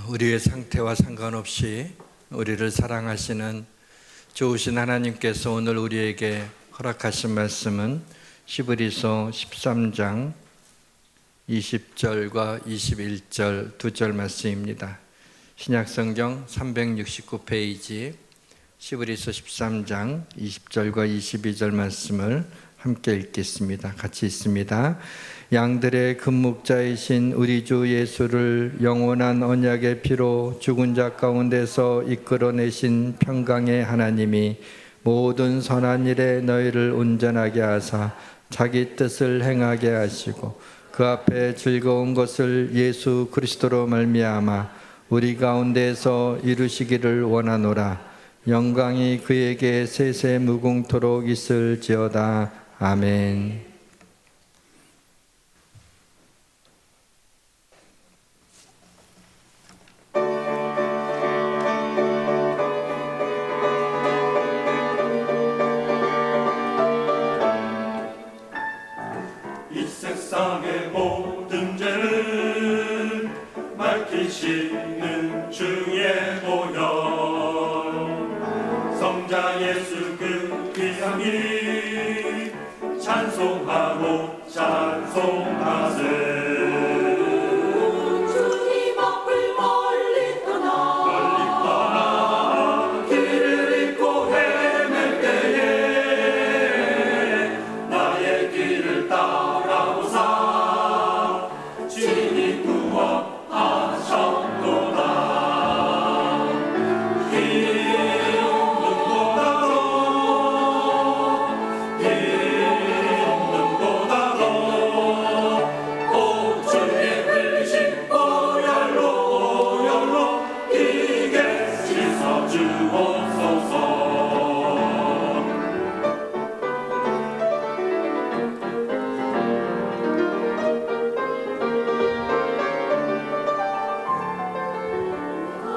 우리의 상태와 상관없이 우리를 사랑하시는 좋으신 하나님께서 오늘 우리에게 허락하신 말씀은 히브리서 13장 20절과 21절 두 절 말씀입니다. 신약성경 369페이지 히브리서 13장 20절과 22절 말씀을 함께 읽겠습니다. 같이 읽습니다. 양들의 근목자이신 우리 주 예수를 영원한 언약의 피로 죽은 자 가운데서 이끌어내신 평강의 하나님이 모든 선한 일에 너희를 온전하게 하사 자기 뜻을 행하게 하시고 그 앞에 즐거운 것을 예수 그리스도로 말미암아 우리 가운데서 이루시기를 원하노라. 영광이 그에게 세세 무궁토록 있을지어다. 아멘. 이 세상의 모든 죄를 밝히시는 주의 보혈, 성자 예수 그 귀한 이 찬송하고 찬송하세. 주님 앞을 멀리 떠나 길을 잃고 헤맬 때에 나의 길을 따라오사 친히 구원하셨도다.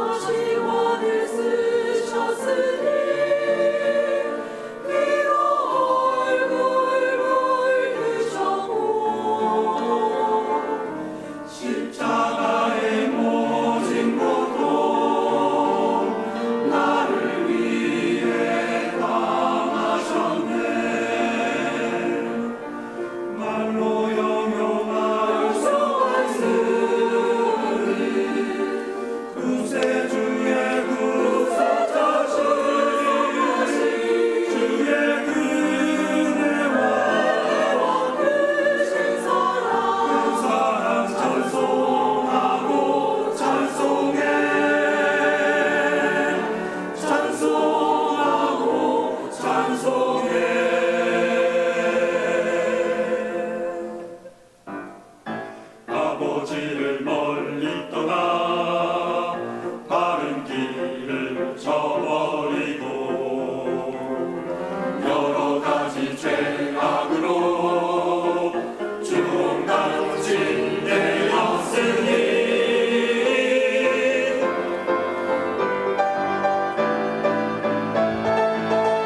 가시원을 쓰셨으니 피로 얼굴 물드셨고 십자가의 모진 고통 나를 위해 당하셨네. 말로 영영할 수 없으니 구세주의 구속자신 주의 은혜와 크신 사랑 사랑 찬송하고 찬송해. 찬송하고 찬송해. 아버지를 멀리 떠나 바른 길을 저버리고 여러 가지 죄악으로 주홍같이 되었으니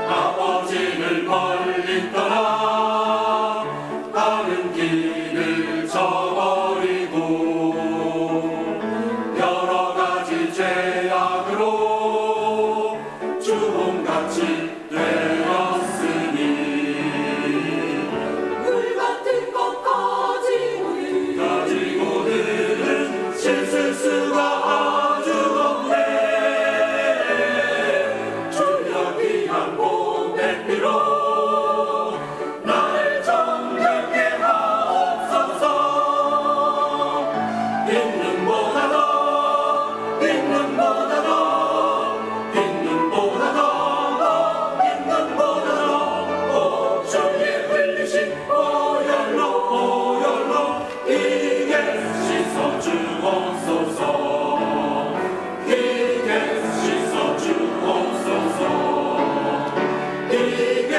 아버지를 멀리 떠나 바른 길을 저버리고 여러 가지 죄악으로 주홍같이 되었으니 물 같은 것 가지고는 씻을 수가 아주 없네. 주여 귀한 몸의 피로 날 정결케 하옵소서. 빛눈보다 더 빛눈보다 더 빛눈보다 더 빛눈보다 더 오 주의 흘리신 보혈로 이게 씻어 주옵소서. 이게 씻어 주옵소서. 이게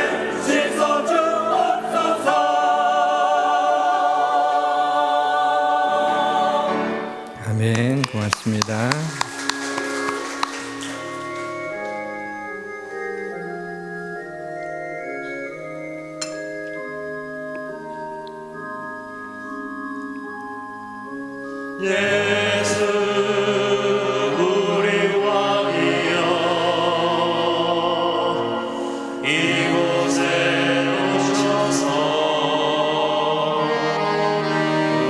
씻어 주옵소서. 아멘. 고맙습니다. 예수 이곳에 오셔서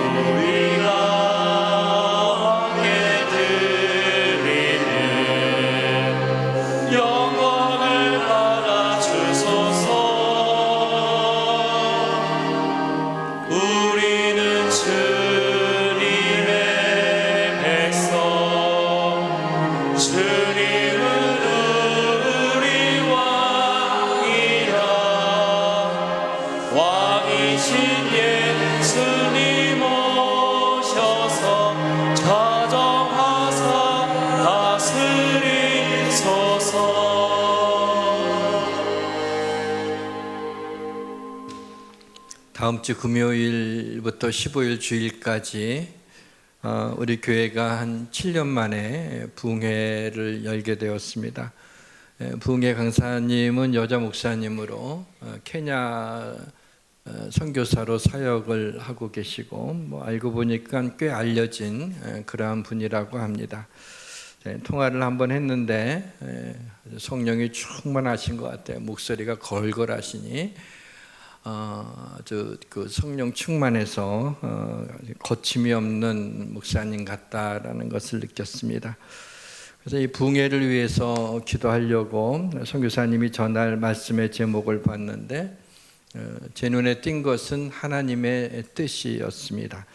우리가 함께 드리는 영광을 받아 주소서. 우리는 주님의 백성, 주님은 우리 왕이라. 왕이신 예수님 오셔서 자정하사 다스리소서. 다음 주 금요일부터 15일 주일까지 우리 교회가 한 7년 만에 부흥회를 열게 되었습니다. 부흥회 강사님은 여자 목사님으로 케냐 선교사로 사역을 하고 계시고 뭐 알고 보니까 꽤 알려진 그러한 분이라고 합니다. 통화를 한번 했는데 성령이 충만하신 것 같아요. 목소리가 걸걸하시니 그 성령 충만해서 거침이 없는 목사님 같다라는 것을 느꼈습니다. 그래서 이 부흥회를 위해서 기도하려고 선교사님이 전할 말씀의 제목을 봤는데 제 눈에 띈 것은 하나님의 뜻이었습니다.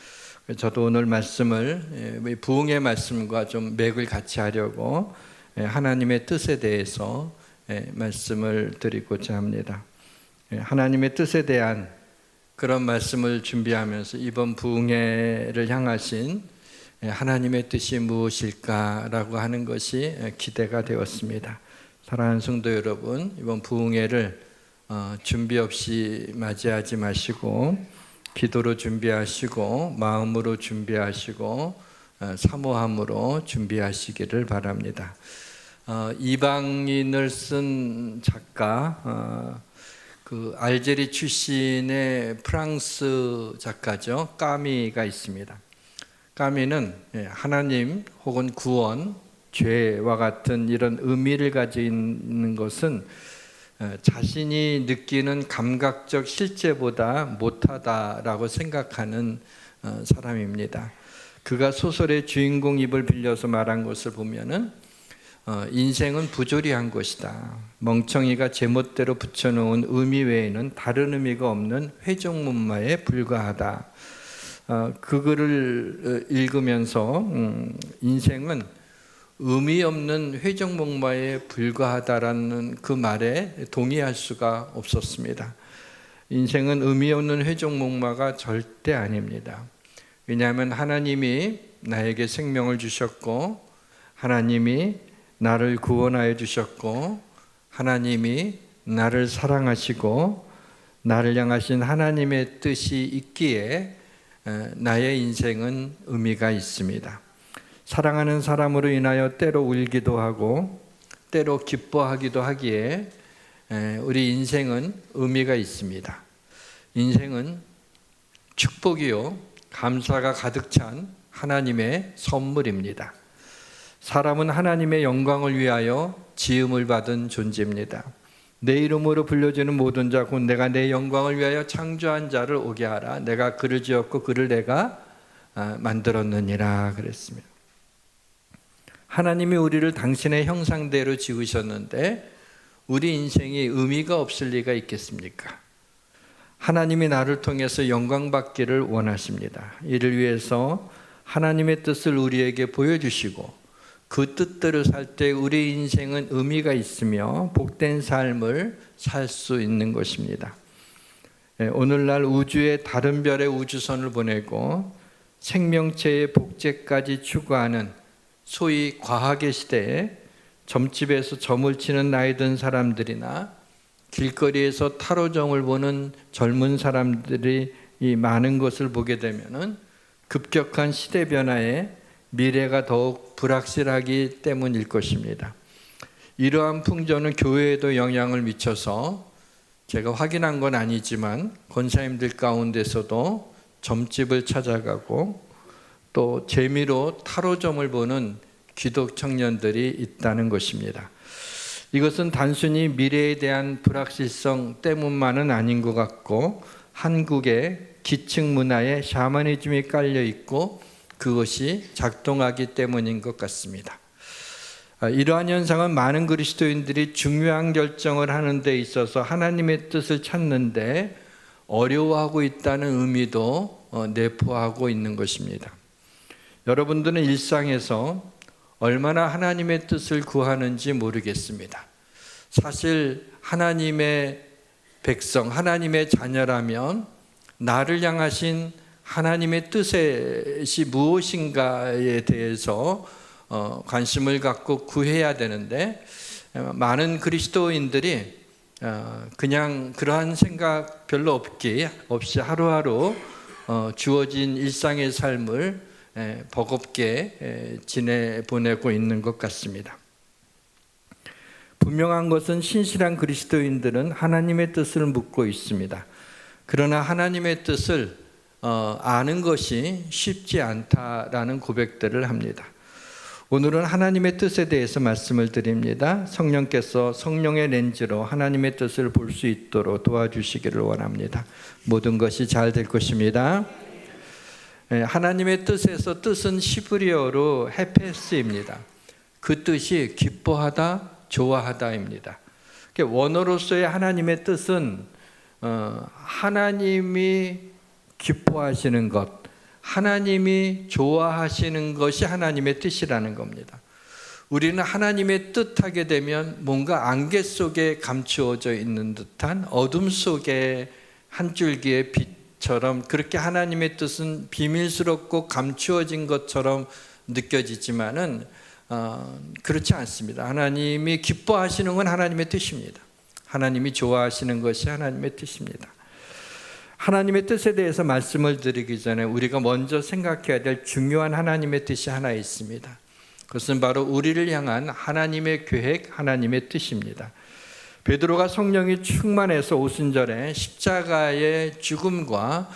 저도 오늘 말씀을 부흥회 말씀과 좀 맥을 같이 하려고 하나님의 뜻에 대해서 말씀을 드리고자 합니다. 하나님의 뜻에 대한 그런 말씀을 준비하면서 이번 부흥회를 향하신 하나님의 뜻이 무엇일까라고 하는 것이 기대가 되었습니다. 사랑하는 성도 여러분, 이번 부흥회를 준비 없이 맞이하지 마시고 기도로 준비하시고 마음으로 준비하시고 사모함으로 준비하시기를 바랍니다. 이방인을 쓴 작가 그 알제리 출신의 프랑스 작가죠. 까미가 있습니다. 까미는 하나님 혹은 구원, 죄와 같은 이런 의미를 가지고 있는 것은 자신이 느끼는 감각적 실제보다 못하다라고 생각하는 사람입니다. 그가 소설의 주인공 입을 빌려서 말한 것을 보면은 인생은 부조리한 것이다. 멍청이가 제멋대로 붙여놓은 의미 외에는 다른 의미가 없는 회적문마에 불과하다. 그 글을 읽으면서 인생은 의미 없는 회적목마에 불과하다라는 그 말에 동의할 수가 없었습니다. 인생은 의미 없는 회적목마가 절대 아닙니다. 왜냐하면 하나님이 나에게 생명을 주셨고 하나님이 나를 구원하여 주셨고 하나님이 나를 사랑하시고 나를 향하신 하나님의 뜻이 있기에 나의 인생은 의미가 있습니다. 사랑하는 사람으로 인하여 때로 울기도 하고 때로 기뻐하기도 하기에 우리 인생은 의미가 있습니다. 인생은 축복이요 감사가 가득 찬 하나님의 선물입니다. 사람은 하나님의 영광을 위하여 지음을 받은 존재입니다. 내 이름으로 불려지는 모든 자 곧 내가 내 영광을 위하여 창조한 자를 오게 하라. 내가 그를 지었고 그를 내가 만들었느니라 그랬습니다. 하나님이 우리를 당신의 형상대로 지으셨는데 우리 인생이 의미가 없을 리가 있겠습니까? 하나님이 나를 통해서 영광 받기를 원하십니다. 이를 위해서 하나님의 뜻을 우리에게 보여주시고 그 뜻대로 살 때 우리 인생은 의미가 있으며 복된 삶을 살 수 있는 것입니다. 오늘날 우주의 다른 별에 우주선을 보내고 생명체의 복제까지 추구하는 소위 과학의 시대에 점집에서 점을 치는 나이 든 사람들이나 길거리에서 타로점을 보는 젊은 사람들이 많은 것을 보게 되면은 급격한 시대 변화에 미래가 더욱 불확실하기 때문일 것입니다. 이러한 풍조는 교회에도 영향을 미쳐서 제가 확인한 건 아니지만 권사님들 가운데서도 점집을 찾아가고 또 재미로 타로점을 보는 기독 청년들이 있다는 것입니다. 이것은 단순히 미래에 대한 불확실성 때문만은 아닌 것 같고 한국의 기층 문화에 샤머니즘이 깔려 있고 그것이 작동하기 때문인 것 같습니다. 이러한 현상은 많은 그리스도인들이 중요한 결정을 하는 데 있어서 하나님의 뜻을 찾는데 어려워하고 있다는 의미도 내포하고 있는 것입니다. 여러분들은 일상에서 얼마나 하나님의 뜻을 구하는지 모르겠습니다. 사실 하나님의 백성, 하나님의 자녀라면 나를 향하신 하나님의 뜻이 무엇인가에 대해서 관심을 갖고 구해야 되는데 많은 그리스도인들이 그냥 그러한 생각 별로 없이 하루하루 주어진 일상의 삶을 버겁게 지내보내고 있는 것 같습니다. 분명한 것은 신실한 그리스도인들은 하나님의 뜻을 묻고 있습니다. 그러나 하나님의 뜻을 아는 것이 쉽지 않다라는 고백들을 합니다. 오늘은 하나님의 뜻에 대해서 말씀을 드립니다. 성령께서 성령의 렌즈로 하나님의 뜻을 볼 수 있도록 도와주시기를 원합니다. 모든 것이 잘 될 것입니다. 하나님의 뜻에서 뜻은 히브리어로 헤페스입니다. 그 뜻이 기뻐하다, 좋아하다입니다. 원어로서의 하나님의 뜻은 하나님이 기뻐하시는 것, 하나님이 좋아하시는 것이 하나님의 뜻이라는 겁니다. 우리는 하나님의 뜻하게 되면 뭔가 안개 속에 감추어져 있는 듯한 어둠 속에 한 줄기의 빛처럼 그렇게 하나님의 뜻은 비밀스럽고 감추어진 것처럼 느껴지지만은 그렇지 않습니다. 하나님이 기뻐하시는 건 하나님의 뜻입니다. 하나님이 좋아하시는 것이 하나님의 뜻입니다. 하나님의 뜻에 대해서 말씀을 드리기 전에 우리가 먼저 생각해야 될 중요한 하나님의 뜻이 하나 있습니다. 그것은 바로 우리를 향한 하나님의 계획, 하나님의 뜻입니다. 베드로가 성령이 충만해서 오순절에 십자가의 죽음과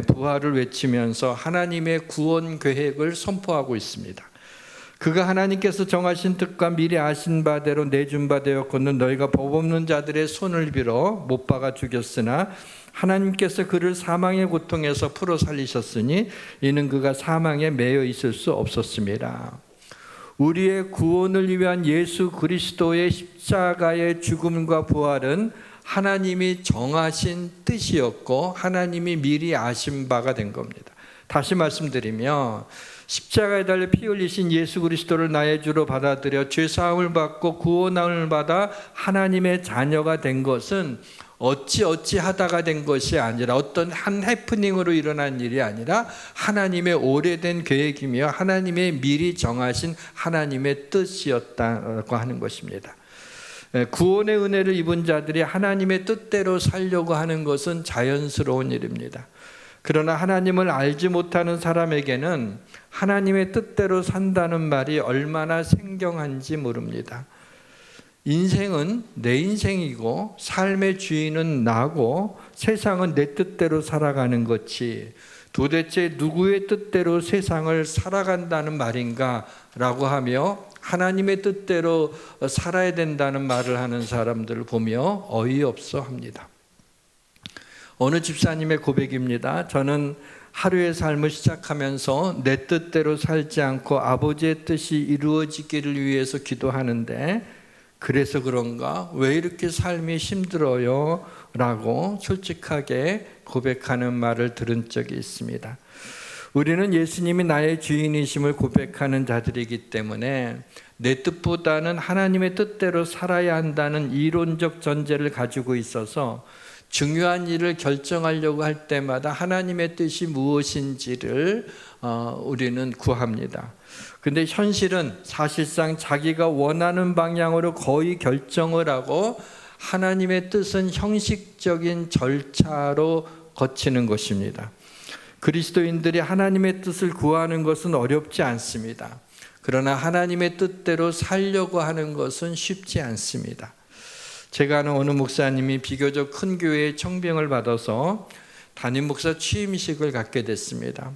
부활을 외치면서 하나님의 구원 계획을 선포하고 있습니다. 그가 하나님께서 정하신 뜻과 미리 아신 바대로 내준 바 되었거늘 너희가 법 없는 자들의 손을 빌어 못 박아 죽였으나 하나님께서 그를 사망의 고통에서 풀어 살리셨으니 이는 그가 사망에 매여 있을 수 없었습니다. 우리의 구원을 위한 예수 그리스도의 십자가의 죽음과 부활은 하나님이 정하신 뜻이었고 하나님이 미리 아신 바가 된 겁니다. 다시 말씀드리면 십자가에 달려 피 흘리신 예수 그리스도를 나의 주로 받아들여 죄사함을 받고 구원함을 받아 하나님의 자녀가 된 것은 어찌 하다가 된 것이 아니라 어떤 한 해프닝으로 일어난 일이 아니라 하나님의 오래된 계획이며 하나님의 미리 정하신 하나님의 뜻이었다고 하는 것입니다. 구원의 은혜를 입은 자들이 하나님의 뜻대로 살려고 하는 것은 자연스러운 일입니다. 그러나 하나님을 알지 못하는 사람에게는 하나님의 뜻대로 산다는 말이 얼마나 생경한지 모릅니다. 인생은 내 인생이고 삶의 주인은 나고 세상은 내 뜻대로 살아가는 것이 도대체 누구의 뜻대로 세상을 살아간다는 말인가 라고 하며 하나님의 뜻대로 살아야 된다는 말을 하는 사람들을 보며 어이없어 합니다. 어느 집사님의 고백입니다. 저는 하루의 삶을 시작하면서 내 뜻대로 살지 않고 아버지의 뜻이 이루어지기를 위해서 기도하는데 그래서 그런가? 왜 이렇게 삶이 힘들어요? 라고 솔직하게 고백하는 말을 들은 적이 있습니다. 우리는 예수님이 나의 주인이심을 고백하는 자들이기 때문에 내 뜻보다는 하나님의 뜻대로 살아야 한다는 이론적 전제를 가지고 있어서 중요한 일을 결정하려고 할 때마다 하나님의 뜻이 무엇인지를 우리는 구합니다. 근데 현실은 사실상 자기가 원하는 방향으로 거의 결정을 하고 하나님의 뜻은 형식적인 절차로 거치는 것입니다. 그리스도인들이 하나님의 뜻을 구하는 것은 어렵지 않습니다. 그러나 하나님의 뜻대로 살려고 하는 것은 쉽지 않습니다. 제가 아는 어느 목사님이 비교적 큰 교회의 청빙을 받아서 담임 목사 취임식을 갖게 됐습니다.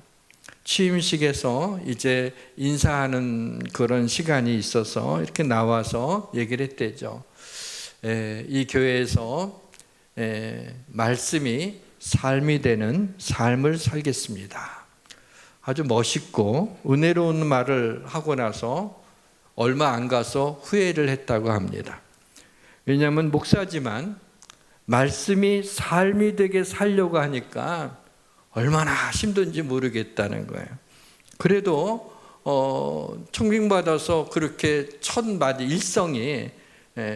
취임식에서 이제 인사하는 그런 시간이 있어서 이렇게 나와서 얘기를 했대죠. 이 교회에서 말씀이 삶이 되는 삶을 살겠습니다. 아주 멋있고 은혜로운 말을 하고 나서 얼마 안 가서 후회를 했다고 합니다. 왜냐하면 목사지만 말씀이 삶이 되게 살려고 하니까 얼마나 힘든지 모르겠다는 거예요. 그래도 청빙받아서 그렇게 첫 마디 일성이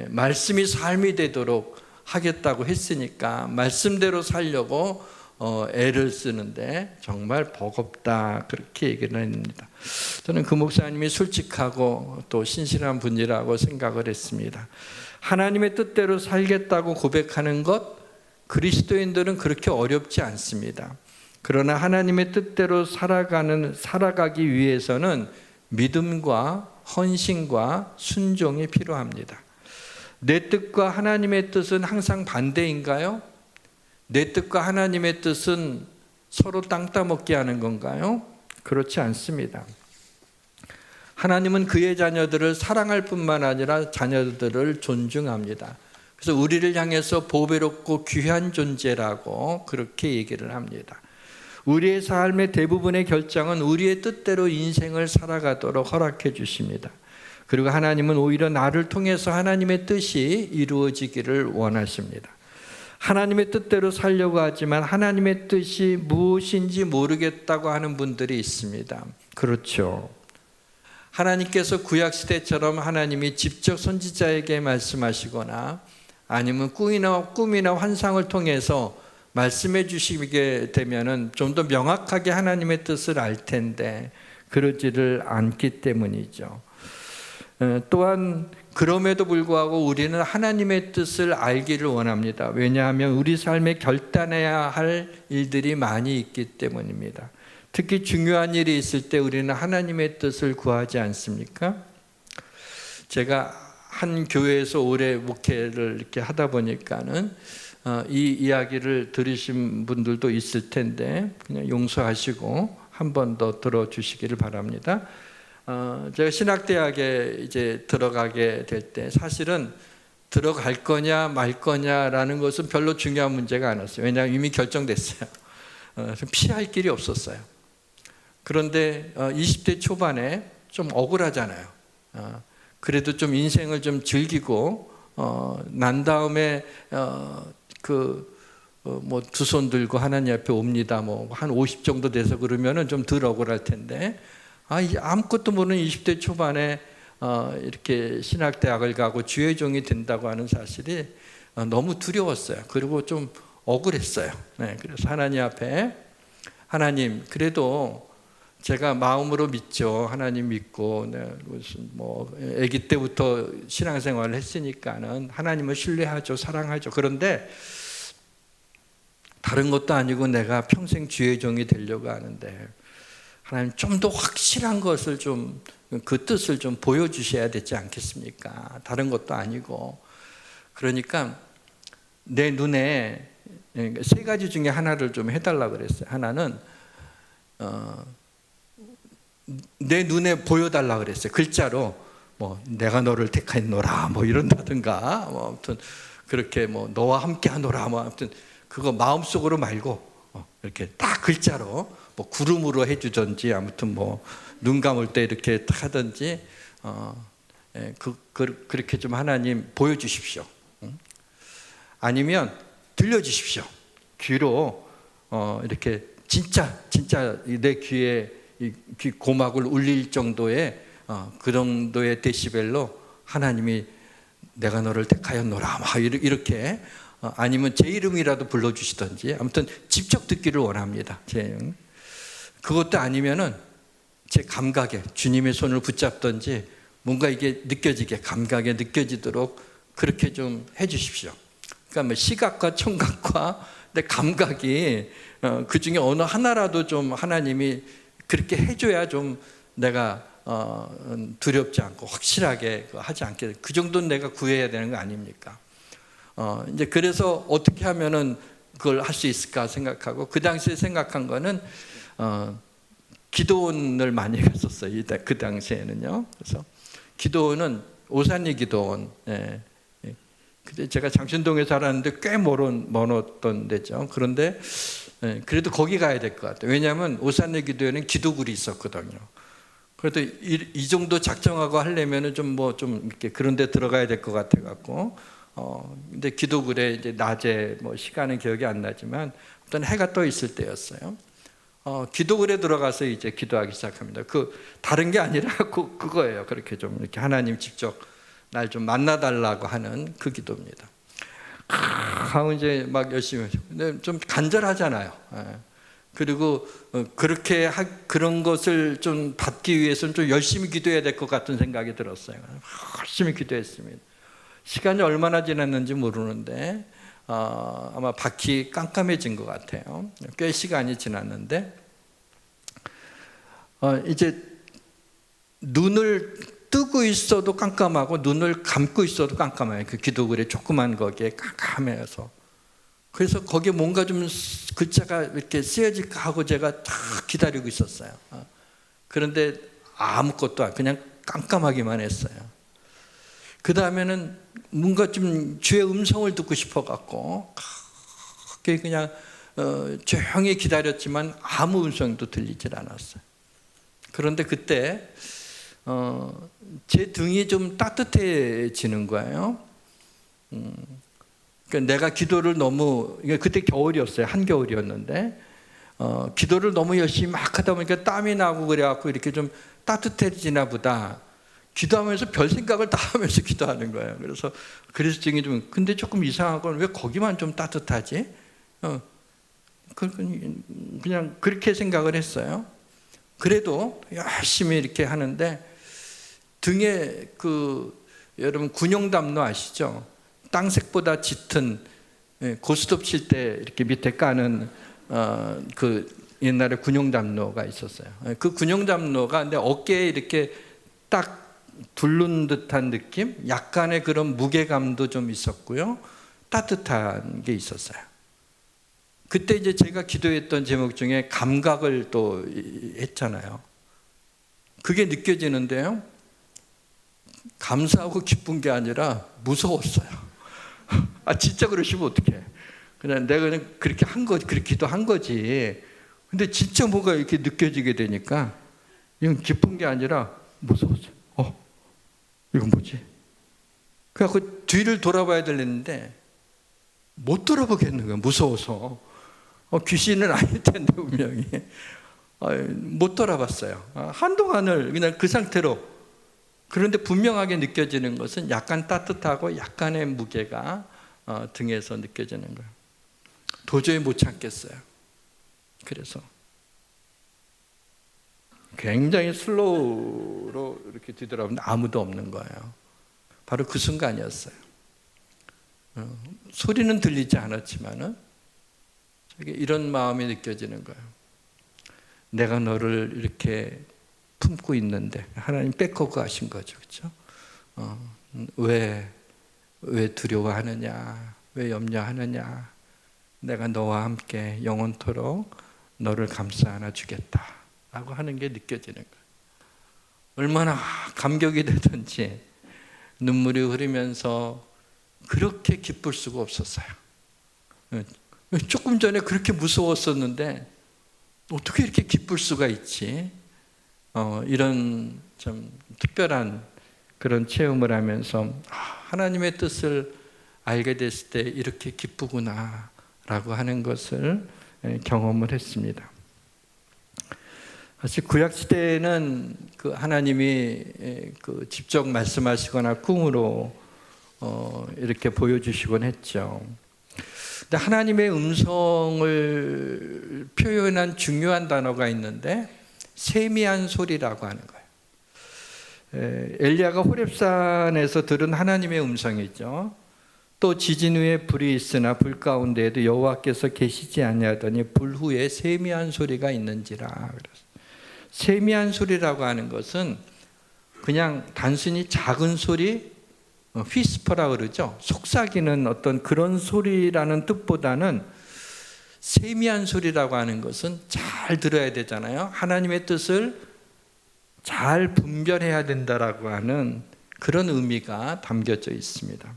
말씀이 삶이 되도록 하겠다고 했으니까 말씀대로 살려고 애를 쓰는데 정말 버겁다, 그렇게 얘기를 합니다. 저는 그 목사님이 솔직하고 또 신실한 분이라고 생각을 했습니다. 하나님의 뜻대로 살겠다고 고백하는 것, 그리스도인들은 그렇게 어렵지 않습니다. 그러나 하나님의 뜻대로 살아가기 위해서는 믿음과 헌신과 순종이 필요합니다. 내 뜻과 하나님의 뜻은 항상 반대인가요? 내 뜻과 하나님의 뜻은 서로 땅 따먹게 하는 건가요? 그렇지 않습니다. 하나님은 그의 자녀들을 사랑할 뿐만 아니라 자녀들을 존중합니다. 그래서 우리를 향해서 보배롭고 귀한 존재라고 그렇게 얘기를 합니다. 우리의 삶의 대부분의 결정은 우리의 뜻대로 인생을 살아가도록 허락해 주십니다. 그리고 하나님은 오히려 나를 통해서 하나님의 뜻이 이루어지기를 원하십니다. 하나님의 뜻대로 살려고 하지만 하나님의 뜻이 무엇인지 모르겠다고 하는 분들이 있습니다. 그렇죠. 하나님께서 구약시대처럼 하나님이 직접 선지자에게 말씀하시거나 아니면 꿈이나 환상을 통해서 말씀해 주시게 되면 좀 더 명확하게 하나님의 뜻을 알 텐데 그러지를 않기 때문이죠. 또한 그럼에도 불구하고 우리는 하나님의 뜻을 알기를 원합니다. 왜냐하면 우리 삶에 결단해야 할 일들이 많이 있기 때문입니다. 특히 중요한 일이 있을 때 우리는 하나님의 뜻을 구하지 않습니까? 제가 한 교회에서 오래 목회를 이렇게 하다 보니까는 이 이야기를 들으신 분들도 있을 텐데 그냥 용서하시고 한 번 더 들어주시기를 바랍니다. 제가 신학대학에 이제 들어가게 될 때 사실은 들어갈 거냐 말 거냐라는 것은 별로 중요한 문제가 아니었어요. 왜냐하면 이미 결정됐어요. 피할 길이 없었어요. 그런데 20대 초반에 좀 억울하잖아요. 그래도 좀 인생을 좀 즐기고 난 다음에 두 손 들고 하나님 앞에 옵니다. 한 50 정도 돼서 그러면은 좀 덜 억울할 텐데 아무것도 모르는 20대 초반에 이렇게 신학대학을 가고 주의 종이 된다고 하는 사실이 너무 두려웠어요. 그리고 좀 억울했어요. 그래서 하나님 앞에 하나님, 그래도 제가 마음으로 믿죠. 하나님 믿고 무슨 아기 때부터 신앙생활을 했으니까는 하나님을 신뢰하죠, 사랑하죠. 그런데 다른 것도 아니고 내가 평생 주의 종이 되려고 하는데 하나님 좀 더 확실한 것을 좀 그 뜻을 좀 보여주셔야 되지 않겠습니까? 다른 것도 아니고. 그러니까 내 눈에 세 가지 중에 하나를 좀 해달라고 그랬어요. 하나는 내 눈에 보여달라고 그랬어요. 글자로 내가 너를 택하노라 이런다든가 아무튼 그렇게 너와 함께하노라 아무튼 그거 마음속으로 말고 이렇게 딱 글자로 구름으로 해주든지 아무튼 눈 감을 때 이렇게 하든지 그렇게 좀 하나님 보여주십시오. 아니면 들려주십시오. 귀로 이렇게 진짜 내 귀에 귀 고막을 울릴 정도의 그 정도의 데시벨로 하나님이 내가 너를 택하였노라 이렇게 아니면 제 이름이라도 불러주시든지 아무튼 직접 듣기를 원합니다. 그것도 아니면은 제 감각에 주님의 손을 붙잡든지 뭔가 이게 느껴지게 감각에 느껴지도록 그렇게 좀 해주십시오. 그러니까 시각과 청각과 내 감각이 그 중에 어느 하나라도 좀 하나님이 그렇게 해줘야 좀 내가 두렵지 않고 확실하게 하지 않게 그 정도는 내가 구해야 되는 거 아닙니까? 이제 그래서 어떻게 하면은 그걸 할 수 있을까 생각하고 그 당시에 생각한 거는 기도원을 많이 갔었어요. 그 당시에는요. 그래서 기도원은 오산리 기도원, 근데 제가 장신동에 살았는데 꽤 멀었던 데죠. 그런데 그래도 거기 가야 될 것 같아요. 왜냐하면 오산내 기도회는 기도굴이 있었거든요. 그래도 이 정도 작정하고 하려면은 좀 이렇게 그런 데 들어가야 될 것 같아 갖고 근데 기도굴에 이제 낮에 시간은 기억이 안 나지만 어떤 해가 떠 있을 때였어요. 기도굴에 들어가서 이제 기도하기 시작합니다. 다른 게 아니라 그거예요. 그렇게 좀 이렇게 하나님 직접 날 좀 만나달라고 하는 그 기도입니다. 이제 막 열심히 근데 좀 간절하잖아요. 그리고 그렇게 그런 것을 좀 받기 위해서는 좀 열심히 기도해야 될 것 같은 생각이 들었어요. 열심히 기도했습니다. 시간이 얼마나 지났는지 모르는데 아마 밖이 깜깜해진 것 같아요. 꽤 시간이 지났는데 이제 눈을 뜨고 있어도 깜깜하고 눈을 감고 있어도 깜깜해요. 그 기도글에 조그만 거기에 깜깜해서 그래서 거기에 뭔가 좀 글자가 이렇게 쓰여질까 하고 제가 다 기다리고 있었어요. 그런데 아무것도 그냥 깜깜하기만 했어요. 그 다음에는 뭔가 좀 주의 음성을 듣고 싶어 갖고 그냥 조용히 기다렸지만 아무 음성도 들리질 않았어요. 그런데 그때 제 등이 좀 따뜻해지는 거예요. 그러니까 내가 기도를 너무 그때 겨울이었어요. 한겨울이었는데 기도를 너무 열심히 막 하다 보니까 땀이 나고 그래갖고 이렇게 좀 따뜻해지나 보다. 기도하면서 별 생각을 다 하면서 기도하는 거예요. 그래서 그리스증이 좀 근데 조금 이상한 건 왜 거기만 좀 따뜻하지? 그냥 그렇게 생각을 했어요. 그래도 열심히 이렇게 하는데 등에 여러분 군용담로 아시죠? 땅색보다 짙은 고스톱 칠 때 이렇게 밑에 까는 옛날에 군용담로가 있었어요. 그 군용담로가 근데 어깨에 이렇게 딱 둘른 듯한 느낌, 약간의 그런 무게감도 좀 있었고요, 따뜻한 게 있었어요. 그때 이제 제가 기도했던 제목 중에 감각을 또 했잖아요. 그게 느껴지는데요. 감사하고 기쁜 게 아니라 무서웠어요. 진짜 그러시면 어떡해. 그냥 내가 그냥 그렇게 그렇기도 한 거지. 근데 진짜 뭐가 이렇게 느껴지게 되니까 이건 기쁜 게 아니라 무서웠어요. 이건 뭐지? 그래갖고 뒤를 돌아봐야 되는데 못 돌아보겠는 거예요. 무서워서. 귀신은 아닐 텐데 분명히. 못 돌아봤어요. 한동안을 그냥 그 상태로. 그런데 분명하게 느껴지는 것은 약간 따뜻하고 약간의 무게가 등에서 느껴지는 거예요. 도저히 못 참겠어요. 그래서 굉장히 슬로우로 이렇게 뒤돌아보는데 아무도 없는 거예요. 바로 그 순간이었어요. 소리는 들리지 않았지만은 이런 마음이 느껴지는 거예요. 내가 너를 이렇게 품고 있는데 하나님 뺏고 하신 거죠, 그렇죠? 왜 두려워하느냐? 왜 염려하느냐? 내가 너와 함께 영원토록 너를 감싸 안아주겠다라고 하는 게 느껴지는 거예요. 얼마나 감격이 되든지 눈물이 흐르면서 그렇게 기쁠 수가 없었어요. 조금 전에 그렇게 무서웠었는데 어떻게 이렇게 기쁠 수가 있지? 이런 좀 특별한 그런 체험을 하면서 하나님의 뜻을 알게 됐을 때 이렇게 기쁘구나 라고 하는 것을 경험을 했습니다. 사실 구약시대에는 하나님이 직접 말씀하시거나 꿈으로 이렇게 보여주시곤 했죠. 근데 하나님의 음성을 표현한 중요한 단어가 있는데 세미한 소리라고 하는 거예요. 엘리야가 호렙산에서 들은 하나님의 음성이죠. 또 지진 후에 불이 있으나 불 가운데에도 여호와께서 계시지 아니하더니 불 후에 세미한 소리가 있는지라. 세미한 소리라고 하는 것은 그냥 단순히 작은 소리, 휘스퍼라 그러죠. 속삭이는 어떤 그런 소리라는 뜻보다는 세미한 소리라고 하는 것은 잘 들어야 되잖아요. 하나님의 뜻을 잘 분별해야 된다라고 하는 그런 의미가 담겨져 있습니다.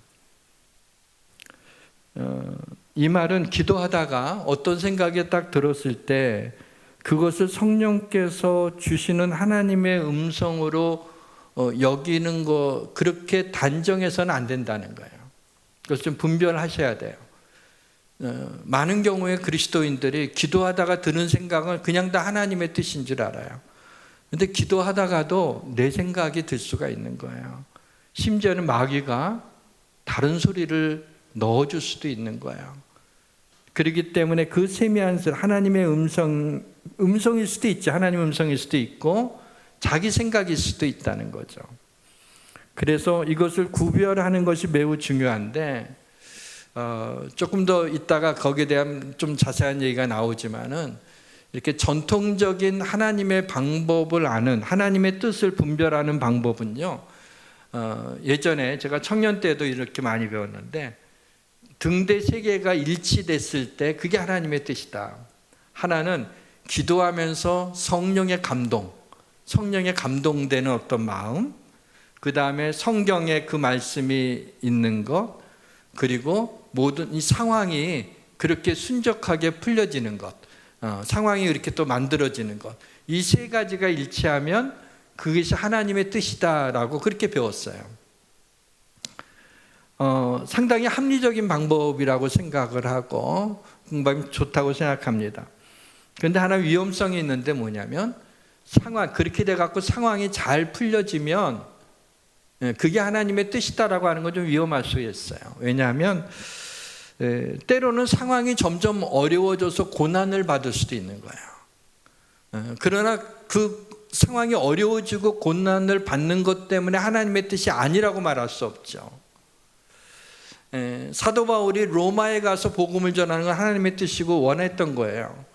이 말은 기도하다가 어떤 생각이 딱 들었을 때 그것을 성령께서 주시는 하나님의 음성으로 여기는 거, 그렇게 단정해서는 안 된다는 거예요. 그것을 좀 분별하셔야 돼요. 많은 경우에 그리스도인들이 기도하다가 드는 생각은 그냥 다 하나님의 뜻인 줄 알아요. 근데 기도하다가도 내 생각이 들 수가 있는 거예요. 심지어는 마귀가 다른 소리를 넣어줄 수도 있는 거예요. 그렇기 때문에 그 세미한 소리, 하나님의 음성일 수도 있죠. 하나님 음성일 수도 있고 자기 생각일 수도 있다는 거죠. 그래서 이것을 구별하는 것이 매우 중요한데 조금 더 이따가 거기에 대한 좀 자세한 얘기가 나오지만은 이렇게 전통적인 하나님의 방법을 아는, 하나님의 뜻을 분별하는 방법은요, 예전에 제가 청년 때도 이렇게 많이 배웠는데 등대 세 개가 일치됐을 때 그게 하나님의 뜻이다. 하나는 기도하면서 성령의 감동, 성령에 감동되는 어떤 마음, 그 다음에 성경에 그 말씀이 있는 것, 그리고 모든 이 상황이 그렇게 순적하게 풀려지는 것, 상황이 이렇게 또 만들어지는 것, 이 세 가지가 일치하면 그것이 하나님의 뜻이다라고 그렇게 배웠어요. 상당히 합리적인 방법이라고 생각을 하고 공부하면 좋다고 생각합니다. 그런데 하나 위험성이 있는데 뭐냐면 그렇게 돼갖고 상황이 잘 풀려지면 그게 하나님의 뜻이다라고 하는 건 좀 위험할 수 있어요. 왜냐하면 때로는 상황이 점점 어려워져서 고난을 받을 수도 있는 거예요. 그러나 그 상황이 어려워지고 고난을 받는 것 때문에 하나님의 뜻이 아니라고 말할 수 없죠. 사도 바울이 로마에 가서 복음을 전하는 건 하나님의 뜻이고 원했던 거예요.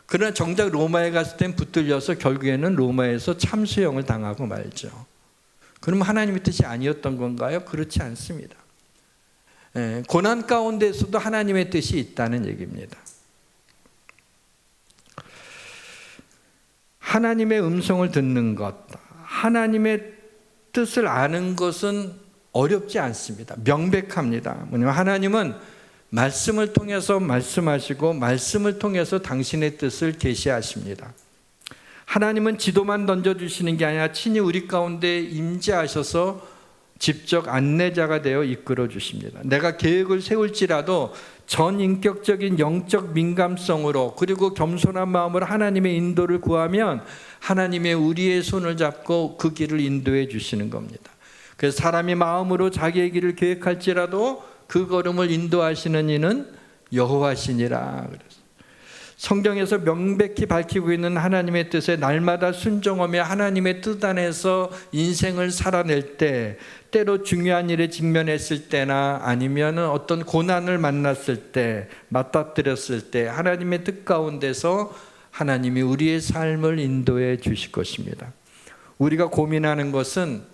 그러나 정작 로마에 갔을 땐 붙들려서 결국에는 로마에서 참수형을 당하고 말죠. 그럼 하나님의 뜻이 아니었던 건가요? 그렇지 않습니다. 고난 가운데서도 하나님의 뜻이 있다는 얘기입니다. 하나님의 음성을 듣는 것, 하나님의 뜻을 아는 것은 어렵지 않습니다. 명백합니다. 뭐냐면 하나님은 말씀을 통해서 말씀하시고 말씀을 통해서 당신의 뜻을 계시하십니다. 하나님은 지도만 던져주시는 게 아니라 친히 우리 가운데 임재하셔서 직접 안내자가 되어 이끌어 주십니다. 내가 계획을 세울지라도 전인격적인 영적 민감성으로 그리고 겸손한 마음으로 하나님의 인도를 구하면 하나님의 우리의 손을 잡고 그 길을 인도해 주시는 겁니다. 그래서 사람이 마음으로 자기의 길을 계획할지라도 그 걸음을 인도하시는 이는 여호와시니라. 성경에서 명백히 밝히고 있는 하나님의 뜻에 날마다 순종하며 하나님의 뜻 안에서 인생을 살아낼 때, 때로 중요한 일에 직면했을 때나 아니면 어떤 고난을 만났을 때, 맞닥뜨렸을 때 하나님의 뜻 가운데서 하나님이 우리의 삶을 인도해 주실 것입니다. 우리가 고민하는 것은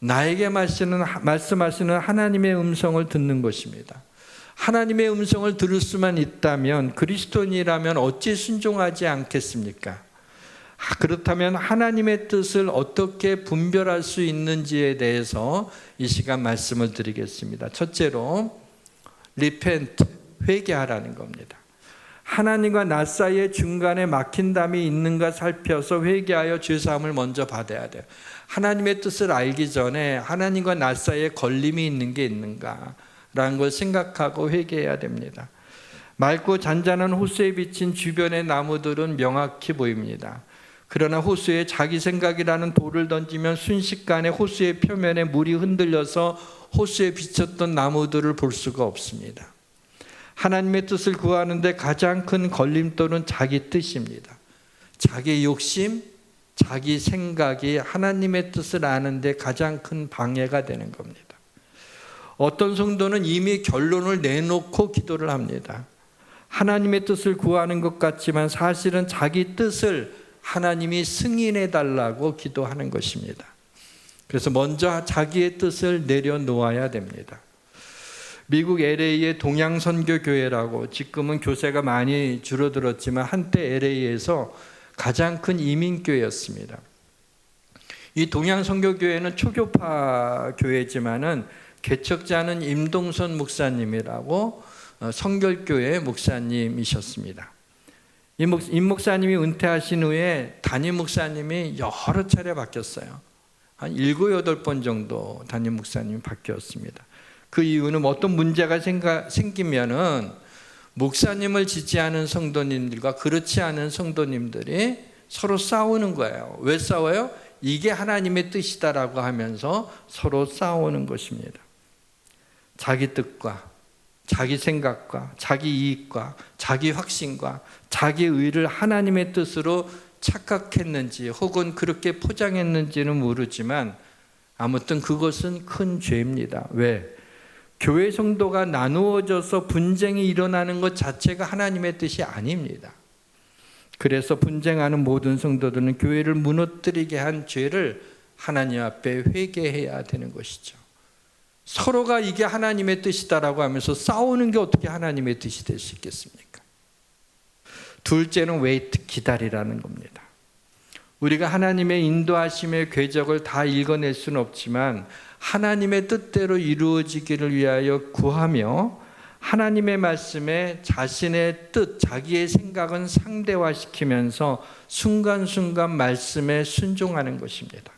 나에게 말씀하시는 하나님의 음성을 듣는 것입니다. 하나님의 음성을 들을 수만 있다면 그리스도인이라면 어찌 순종하지 않겠습니까? 그렇다면 하나님의 뜻을 어떻게 분별할 수 있는지에 대해서 이 시간 말씀을 드리겠습니다. 첫째로 repent, 회개하라는 겁니다. 하나님과 나 사이에 중간에 막힌 담이 있는가 살펴서 회개하여 죄사함을 먼저 받아야 돼요. 하나님의 뜻을 알기 전에 하나님과 나 사이에 걸림이 있는 게 있는가 라는 걸 생각하고 회개해야 됩니다. 맑고 잔잔한 호수에 비친 주변의 나무들은 명확히 보입니다. 그러나 호수에 자기 생각이라는 돌을 던지면 순식간에 호수의 표면에 물이 흔들려서 호수에 비쳤던 나무들을 볼 수가 없습니다. 하나님의 뜻을 구하는데 가장 큰 걸림돌은 자기 뜻입니다. 자기 욕심, 자기 생각이 하나님의 뜻을 아는데 가장 큰 방해가 되는 겁니다. 어떤 성도는 이미 결론을 내놓고 기도를 합니다. 하나님의 뜻을 구하는 것 같지만 사실은 자기 뜻을 하나님이 승인해 달라고 기도하는 것입니다. 그래서 먼저 자기의 뜻을 내려놓아야 됩니다. 미국 LA의 동양선교교회라고, 지금은 교세가 많이 줄어들었지만 한때 LA에서 가장 큰 이민교회였습니다. 이 동양선교교회는 초교파 교회지만은 개척자는 임동선 목사님이라고 성결교회 목사님이셨습니다. 임 목사님이 은퇴하신 후에 담임 목사님이 여러 차례 바뀌었어요. 한 7, 8번 정도 담임 목사님이 바뀌었습니다. 그 이유는 어떤 문제가 생기면은 목사님을 지지하는 성도님들과 그렇지 않은 성도님들이 서로 싸우는 거예요. 왜 싸워요? 이게 하나님의 뜻이다라고 하면서 서로 싸우는 것입니다. 자기 뜻과 자기 생각과 자기 이익과 자기 확신과 자기 의를 하나님의 뜻으로 착각했는지 혹은 그렇게 포장했는지는 모르지만 아무튼 그것은 큰 죄입니다. 왜? 교회 성도가 나누어져서 분쟁이 일어나는 것 자체가 하나님의 뜻이 아닙니다. 그래서 분쟁하는 모든 성도들은 교회를 무너뜨리게 한 죄를 하나님 앞에 회개해야 되는 것이죠. 서로가 이게 하나님의 뜻이다라고 하면서 싸우는 게 어떻게 하나님의 뜻이 될 수 있겠습니까? 둘째는 웨이트, 기다리라는 겁니다. 우리가 하나님의 인도하심의 궤적을 다 읽어낼 수는 없지만 하나님의 뜻대로 이루어지기를 위하여 구하며 하나님의 말씀에 자신의 뜻, 자기의 생각은 상대화시키면서 순간순간 말씀에 순종하는 것입니다.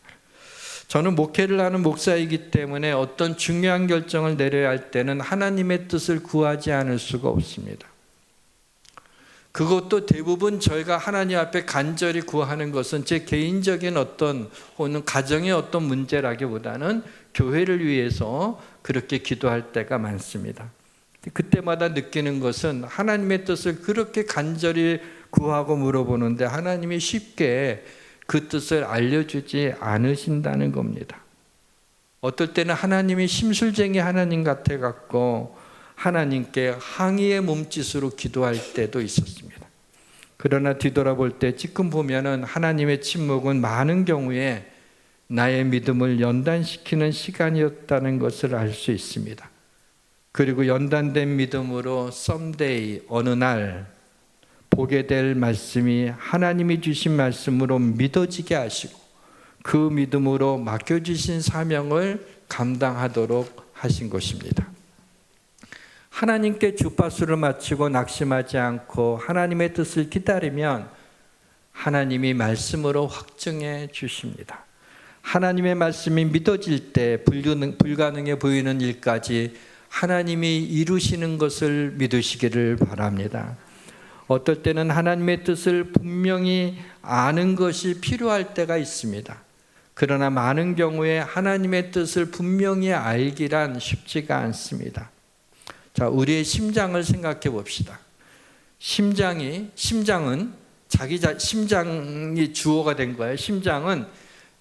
저는 목회를 하는 목사이기 때문에 어떤 중요한 결정을 내려야 할 때는 하나님의 뜻을 구하지 않을 수가 없습니다. 그것도 대부분 저희가 하나님 앞에 간절히 구하는 것은 제 개인적인 혹은 가정의 어떤 문제라기보다는 교회를 위해서 그렇게 기도할 때가 많습니다. 그때마다 느끼는 것은 하나님의 뜻을 그렇게 간절히 구하고 물어보는데 하나님이 쉽게 그 뜻을 알려주지 않으신다는 겁니다. 어떨 때는 하나님이 심술쟁이 하나님 같아갖고 하나님께 항의의 몸짓으로 기도할 때도 있었습니다. 그러나 뒤돌아볼 때 지금 보면은 하나님의 침묵은 많은 경우에 나의 믿음을 연단시키는 시간이었다는 것을 알 수 있습니다. 그리고 연단된 믿음으로 someday, 어느 날 보게 될 말씀이 하나님이 주신 말씀으로 믿어지게 하시고 그 믿음으로 맡겨주신 사명을 감당하도록 하신 것입니다. 하나님께 주파수를 맞추고 낙심하지 않고 하나님의 뜻을 기다리면 하나님이 말씀으로 확증해 주십니다. 하나님의 말씀이 믿어질 때 불가능해 보이는 일까지 하나님이 이루시는 것을 믿으시기를 바랍니다. 어떨 때는 하나님의 뜻을 분명히 아는 것이 필요할 때가 있습니다. 그러나 많은 경우에 하나님의 뜻을 분명히 알기란 쉽지가 않습니다. 자, 우리의 심장을 생각해 봅시다. 심장은 심장이 주어가 된 거예요. 심장은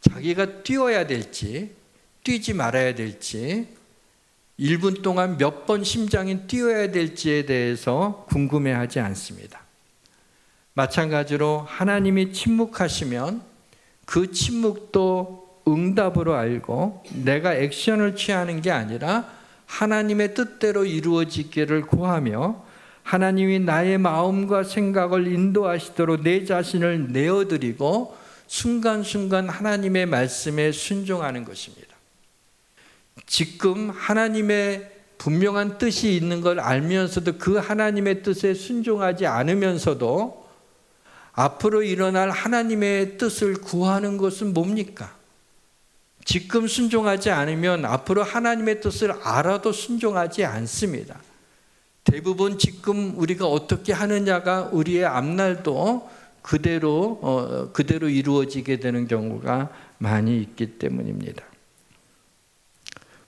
자기가 뛰어야 될지 뛰지 말아야 될지 1분 동안 몇 번 심장이 뛰어야 될지에 대해서 궁금해하지 않습니다. 마찬가지로 하나님이 침묵하시면 그 침묵도 응답으로 알고 내가 액션을 취하는 게 아니라 하나님의 뜻대로 이루어지기를 구하며 하나님이 나의 마음과 생각을 인도하시도록 내 자신을 내어드리고 순간순간 하나님의 말씀에 순종하는 것입니다. 지금 하나님의 분명한 뜻이 있는 걸 알면서도 그 하나님의 뜻에 순종하지 않으면서도 앞으로 일어날 하나님의 뜻을 구하는 것은 뭡니까? 지금 순종하지 않으면 앞으로 하나님의 뜻을 알아도 순종하지 않습니다. 대부분 지금 우리가 어떻게 하느냐가 우리의 앞날도 그대로 이루어지게 되는 경우가 많이 있기 때문입니다.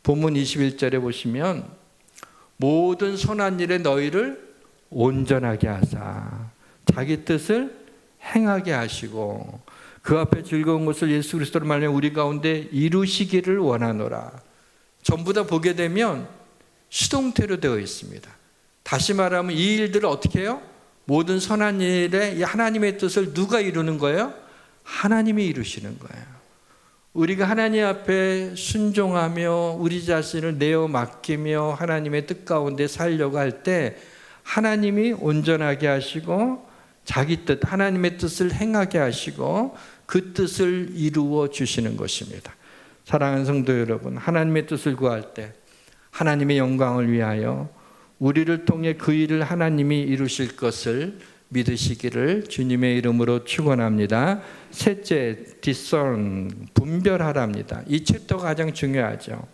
본문 21절에 보시면 모든 선한 일에 너희를 온전하게 하사 자기 뜻을 행하게 하시고 그 앞에 즐거운 것을 예수 그리스도로 말하여 우리 가운데 이루시기를 원하노라. 전부 다 보게 되면 수동태로 되어 있습니다. 다시 말하면 이 일들을 어떻게 해요? 모든 선한 일에 이 하나님의 뜻을 누가 이루는 거예요? 하나님이 이루시는 거예요. 우리가 하나님 앞에 순종하며 우리 자신을 내어 맡기며 하나님의 뜻 가운데 살려고 할 때 하나님이 온전하게 하시고 자기 뜻, 하나님의 뜻을 행하게 하시고 그 뜻을 이루어 주시는 것입니다. 사랑하는 성도 여러분, 하나님의 뜻을 구할 때 하나님의 영광을 위하여 우리를 통해 그 일을 하나님이 이루실 것을 믿으시기를 주님의 이름으로 축원합니다. 셋째, discern, 분별하랍니다. 이 챕터가 가장 중요하죠.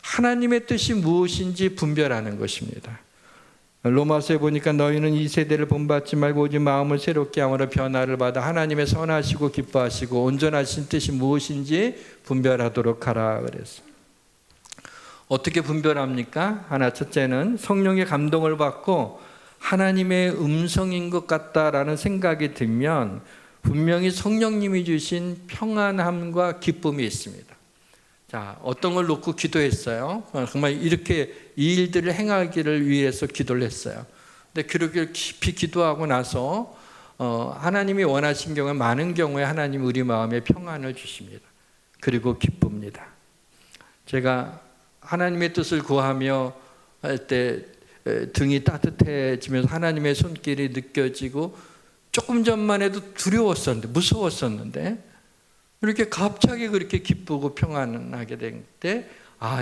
하나님의 뜻이 무엇인지 분별하는 것입니다. 로마서에 보니까 너희는 이 세대를 본받지 말고 오직 마음을 새롭게 함으로 변화를 받아 하나님의 선하시고 기뻐하시고 온전하신 뜻이 무엇인지 분별하도록 하라 그랬어요. 어떻게 분별합니까? 하나, 첫째는 성령의 감동을 받고 하나님의 음성인 것 같다라는 생각이 들면 분명히 성령님이 주신 평안함과 기쁨이 있습니다. 자, 어떤 걸 놓고 기도했어요. 정말 이렇게 이 일들을 행하기를 위해서 기도를 했어요. 근데 그렇게 깊이 기도하고 나서 하나님이 원하신 경우에 많은 경우에 하나님 우리 마음에 평안을 주십니다. 그리고 기쁩니다. 제가 하나님의 뜻을 구하며 할 때 등이 따뜻해지면서 하나님의 손길이 느껴지고 조금 전만 해도 두려웠었는데 무서웠었는데 이렇게 갑자기 그렇게 기쁘고 평안하게 된 때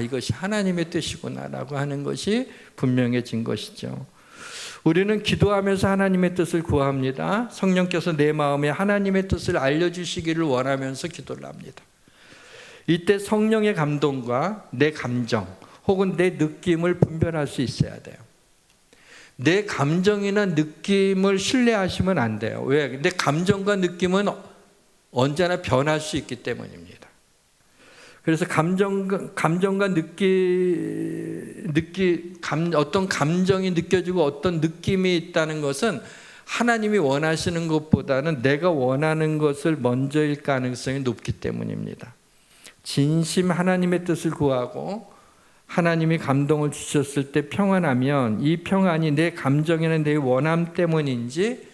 이것이 하나님의 뜻이구나라고 하는 것이 분명해진 것이죠. 우리는 기도하면서 하나님의 뜻을 구합니다. 성령께서 내 마음에 하나님의 뜻을 알려주시기를 원하면서 기도를 합니다. 이때 성령의 감동과 내 감정 혹은 내 느낌을 분별할 수 있어야 돼요. 내 감정이나 느낌을 신뢰하시면 안 돼요. 왜? 내 감정과 느낌은 언제나 변할 수 있기 때문입니다. 그래서 감정과 어떤 감정이 느껴지고 어떤 느낌이 있다는 것은 하나님이 원하시는 것보다는 내가 원하는 것을 먼저일 가능성이 높기 때문입니다. 진심 하나님의 뜻을 구하고 하나님이 감동을 주셨을 때 평안하면 이 평안이 내 감정이나 내 원함 때문인지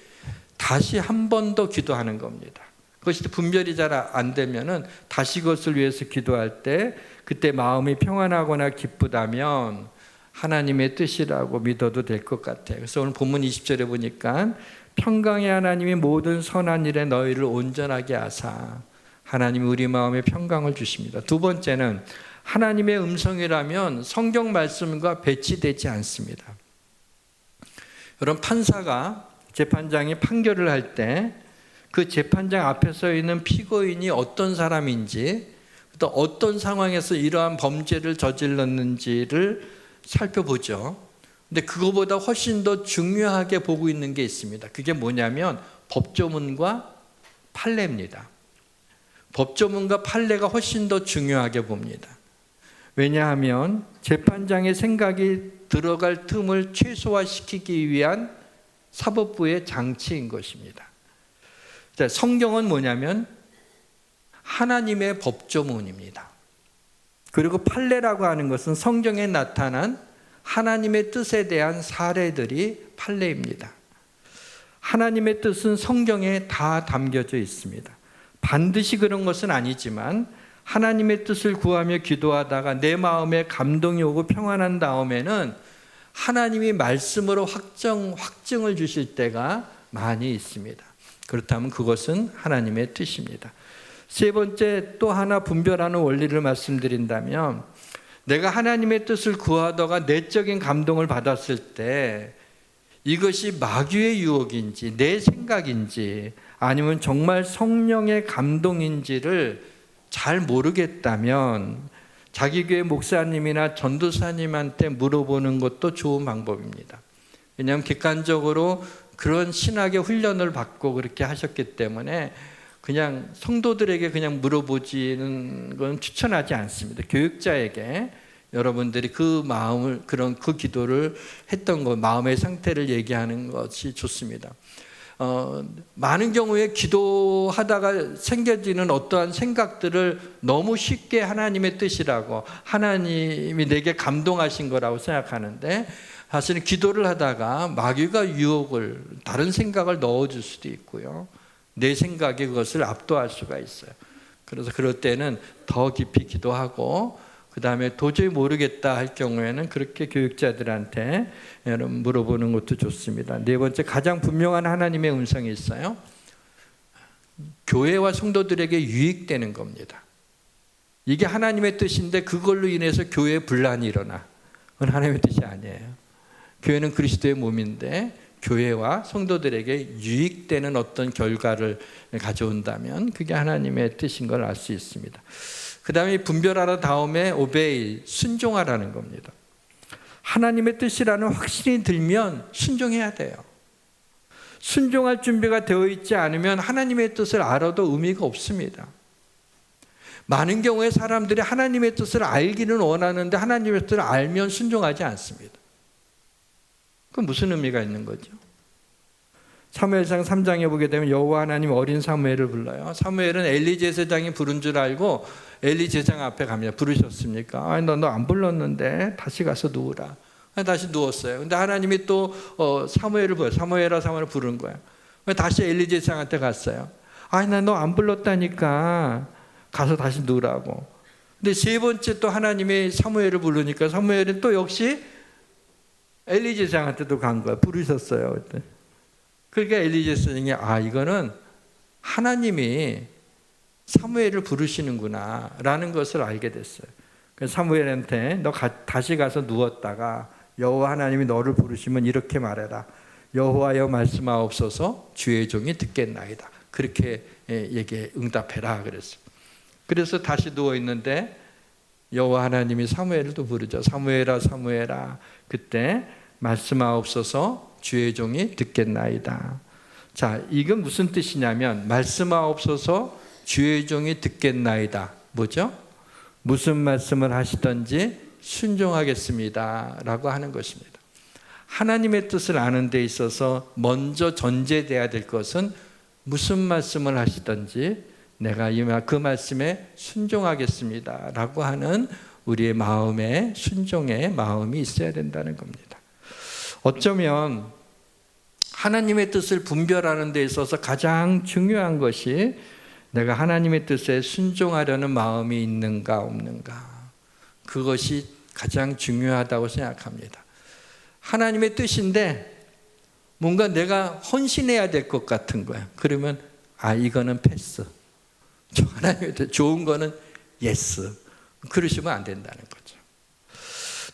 다시 한 번 더 기도하는 겁니다. 그것이 분별이 잘 안 되면은 다시 그것을 위해서 기도할 때 그때 마음이 평안하거나 기쁘다면 하나님의 뜻이라고 믿어도 될 것 같아요. 그래서 오늘 본문 20절에 보니까 평강의 하나님이 모든 선한 일에 너희를 온전하게 하사 하나님이 우리 마음에 평강을 주십니다. 두 번째는 하나님의 음성이라면 성경 말씀과 배치되지 않습니다. 여러분, 판사가 재판장이 판결을 할 때 그 재판장 앞에 서 있는 피고인이 어떤 사람인지 또 어떤 상황에서 이러한 범죄를 저질렀는지를 살펴보죠. 근데 그거보다 훨씬 더 중요하게 보고 있는 게 있습니다. 그게 뭐냐면 법조문과 판례입니다. 법조문과 판례가 훨씬 더 중요하게 봅니다. 왜냐하면 재판장의 생각이 들어갈 틈을 최소화시키기 위한 사법부의 장치인 것입니다. 자, 성경은 뭐냐면 하나님의 법조문입니다. 그리고 판례라고 하는 것은 성경에 나타난 하나님의 뜻에 대한 사례들이 판례입니다. 하나님의 뜻은 성경에 다 담겨져 있습니다. 반드시 그런 것은 아니지만 하나님의 뜻을 구하며 기도하다가 내 마음에 감동이 오고 평안한 다음에는 하나님이 말씀으로 확증을 주실 때가 많이 있습니다. 그렇다면 그것은 하나님의 뜻입니다. 세 번째, 또 하나 분별하는 원리를 말씀드린다면 내가 하나님의 뜻을 구하다가 내적인 감동을 받았을 때 이것이 마귀의 유혹인지 내 생각인지 아니면 정말 성령의 감동인지를 잘 모르겠다면 자기 교회 목사님이나 전도사님한테 물어보는 것도 좋은 방법입니다. 왜냐하면 객관적으로 그런 신학의 훈련을 받고 그렇게 하셨기 때문에 그냥 성도들에게 그냥 물어보지는 건 추천하지 않습니다. 교육자에게 여러분들이 그 마음을 그 기도를 했던 것, 마음의 상태를 얘기하는 것이 좋습니다. 많은 경우에 기도하다가 생겨지는 어떠한 생각들을 너무 쉽게 하나님의 뜻이라고 하나님이 내게 감동하신 거라고 생각하는데 사실은 기도를 하다가 마귀가 유혹을 다른 생각을 넣어줄 수도 있고요. 내 생각에 그것을 압도할 수가 있어요. 그래서 그럴 때는 더 깊이 기도하고 그 다음에 도저히 모르겠다 할 경우에는 그렇게 교육자들한테 여러분 물어보는 것도 좋습니다. 네 번째, 가장 분명한 하나님의 음성이 있어요. 교회와 성도들에게 유익되는 겁니다. 이게 하나님의 뜻인데 그걸로 인해서 교회에 분란이 일어나. 그건 하나님의 뜻이 아니에요. 교회는 그리스도의 몸인데 교회와 성도들에게 유익되는 어떤 결과를 가져온다면 그게 하나님의 뜻인 걸 알 수 있습니다. 그 다음에 분별하라 다음에 obey, 순종하라는 겁니다. 하나님의 뜻이라는 확신이 들면 순종해야 돼요. 순종할 준비가 되어 있지 않으면 하나님의 뜻을 알아도 의미가 없습니다. 많은 경우에 사람들이 하나님의 뜻을 알기는 원하는데 하나님의 뜻을 알면 순종하지 않습니다. 그럼 무슨 의미가 있는 거죠? 사무엘상 3장에 보게 되면 여호와 하나님 어린 사무엘을 불러요. 사무엘은 엘리 제사장이 부른 줄 알고 엘리 제사장 앞에 갑니다. 부르셨습니까? 너 안 불렀는데 다시 가서 누우라. 다시 누웠어요. 근데 하나님이 또 사무엘을 불러요. 사무엘아 사무엘을 부른 거예요. 다시 엘리 제사장한테 갔어요. 나 너 안 불렀다니까 가서 다시 누우라고. 근데 세 번째 또 하나님이 사무엘을 부르니까 사무엘은 또 역시 엘리 제사장한테도 간 거예요. 부르셨어요. 그때. 그러니까 엘리 제사장이 이거는 하나님이 사무엘을 부르시는구나 라는 것을 알게 됐어요. 그래서 사무엘한테 너 다시 가서 누웠다가 여호와 하나님이 너를 부르시면 이렇게 말해라. 여호와여 말씀하옵소서 주의 종이 듣겠나이다. 그렇게 응답해라 그랬어요. 그래서 다시 누워 있는데 여호와 하나님이 사무엘을 또 부르죠. 사무엘아 사무엘아 그때 말씀하옵소서 주의 종이 듣겠나이다. 자, 이건 무슨 뜻이냐면 말씀하옵소서 주의 종이 듣겠나이다. 뭐죠? 무슨 말씀을 하시든지 순종하겠습니다 라고 하는 것입니다. 하나님의 뜻을 아는 데 있어서 먼저 전제돼야 될 것은 무슨 말씀을 하시든지 내가 그 말씀에 순종하겠습니다 라고 하는 우리의 마음에 순종의 마음이 있어야 된다는 겁니다. 어쩌면 하나님의 뜻을 분별하는 데 있어서 가장 중요한 것이 내가 하나님의 뜻에 순종하려는 마음이 있는가 없는가, 그것이 가장 중요하다고 생각합니다. 하나님의 뜻인데 뭔가 내가 헌신해야 될 것 같은 거야. 그러면 이거는 패스. 하나님의 뜻 좋은 거는 예스. 그러시면 안 된다는 거죠.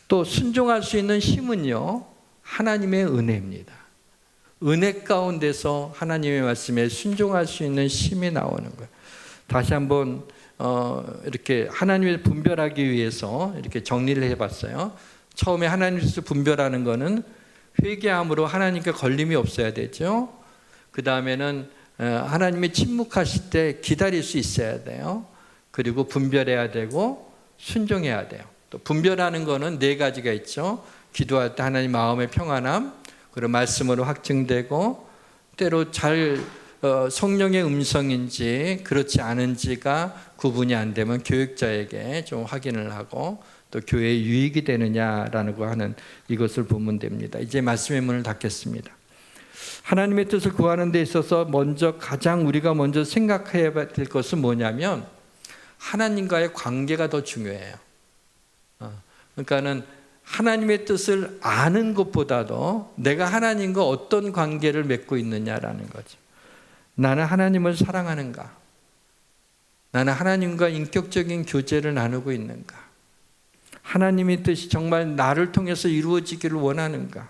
또 순종할 수 있는 힘은요, 하나님의 은혜입니다. 은혜 가운데서 하나님의 말씀에 순종할 수 있는 힘이 나오는 거예요. 다시 한번 이렇게 하나님을 분별하기 위해서 이렇게 정리를 해봤어요. 처음에 하나님의 뜻을 분별하는 거는 회개함으로 하나님께 걸림이 없어야 되죠. 그 다음에는 하나님이 침묵하실 때 기다릴 수 있어야 돼요. 그리고 분별해야 되고 순종해야 돼요. 또 분별하는 거는 네 가지가 있죠. 기도할 때 하나님 마음의 평안함, 그리고 말씀으로 확증되고 때로 잘 성령의 음성인지 그렇지 않은지가 구분이 안 되면 교육자에게 좀 확인을 하고 또 교회에 유익이 되느냐라는 거 하는 이것을 보면 됩니다. 이제 말씀의 문을 닫겠습니다. 하나님의 뜻을 구하는 데 있어서 가장 우리가 먼저 생각해야 될 것은 뭐냐면 하나님과의 관계가 더 중요해요. 그러니까는 하나님의 뜻을 아는 것보다도 내가 하나님과 어떤 관계를 맺고 있느냐라는 거죠. 나는 하나님을 사랑하는가? 나는 하나님과 인격적인 교제를 나누고 있는가? 하나님의 뜻이 정말 나를 통해서 이루어지기를 원하는가?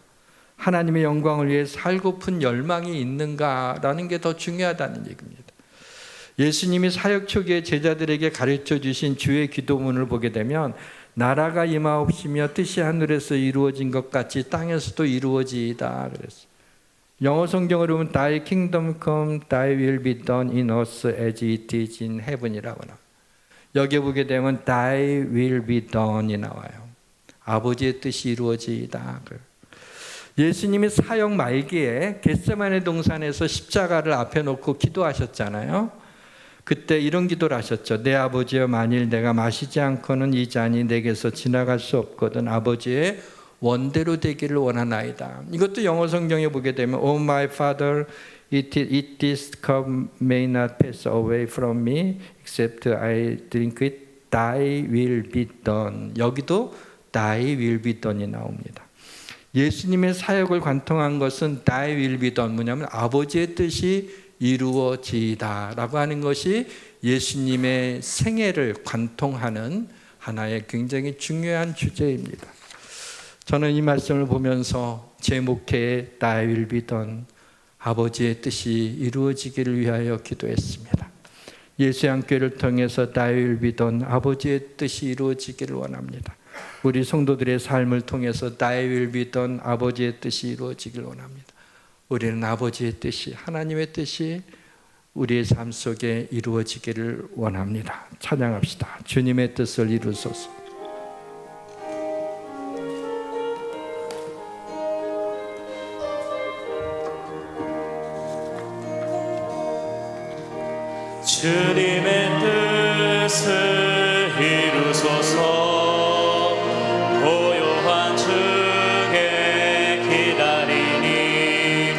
하나님의 영광을 위해 살고픈 열망이 있는가라는 게 더 중요하다는 얘기입니다. 예수님이 사역 초기에 제자들에게 가르쳐 주신 주의 기도문을 보게 되면 나라가 임하옵시며 뜻이 하늘에서 이루어진 것 같이 땅에서도 이루어지이다 그랬어요. 영어 성경으로 보면 Thy kingdom come, Thy will be done in us as it is in heaven이라고 나와요. 여기 보게 되면 Thy will be done이 나와요. 아버지의 뜻이 이루어지이다. 예수님이 사역 말기에 겟세마네 동산에서 십자가를 앞에 놓고 기도하셨잖아요. 그때 이런 기도를 하셨죠. 내 아버지여, 만일 내가 마시지 않고는 이 잔이 내게서 지나갈 수 없거든 아버지의 원대로 되기를 원하나이다. 이것도 영어 성경에 보게 되면 Oh my Father, it this cup may not pass away from me except I drink it. Thy will be done. 여기도 Thy will be done이 나옵니다. 예수님의 사역을 관통한 것은 Thy will be done, 뭐냐면 아버지의 뜻이 이루어지다라고 하는 것이 예수님의 생애를 관통하는 하나의 굉장히 중요한 주제입니다. 저는 이 말씀을 보면서 제 목회에 Thy will be done, 아버지의 뜻이 이루어지기를 위하여 기도했습니다. 예수양교회를 통해서 Thy will be done, 아버지의 뜻이 이루어지기를 원합니다. 우리 성도들의 삶을 통해서 Thy will be done, 아버지의 뜻이 이루어지기를 원합니다. 우리는 아버지의 뜻이, 하나님의 뜻이 우리의 삶 속에 이루어지기를 원합니다. 찬양합시다. 주님의 뜻을 이루소서. 주님의 뜻을 이루소서. 고요한 중에 기다리니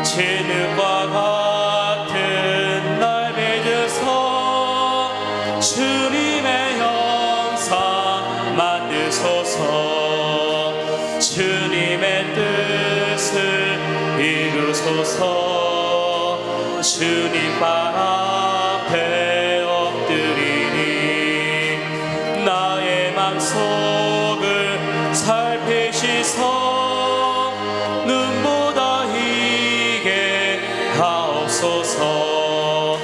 진흙과 같은 날 맺으서 주님의 형상 만드소서. 주님의 뜻을 이루소서. 주님 앞에 엎드리니 나의 맘속을 살피시서 눈보다 희게 하옵소서.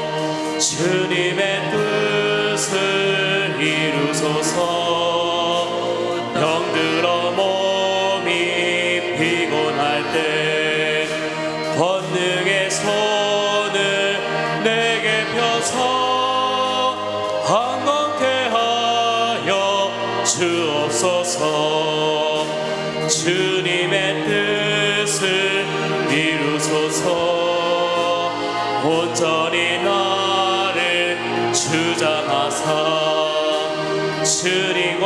주님의 뜻을 이루소서. 병들어 몸이 피곤할 때 권능의 손을 내게 펴서 한건케 하여 주옵소서. 주님의 뜻을 이루소서. 온전히 나를 주장하사 주님과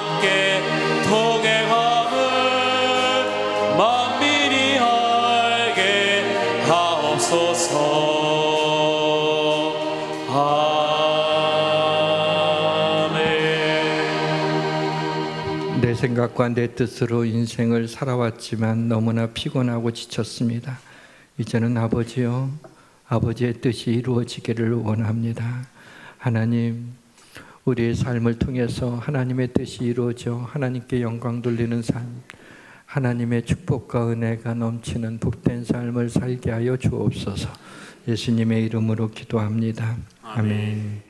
함께 동행함을 만민이 알게 하옵소서. 내 생각과 내 뜻으로 인생을 살아왔지만 너무나 피곤하고 지쳤습니다. 이제는 아버지요, 아버지의 뜻이 이루어지기를 원합니다. 하나님, 우리의 삶을 통해서 하나님의 뜻이 이루어져 하나님께 영광 돌리는 삶, 하나님의 축복과 은혜가 넘치는 복된 삶을 살게 하여 주옵소서. 예수님의 이름으로 기도합니다. 아멘.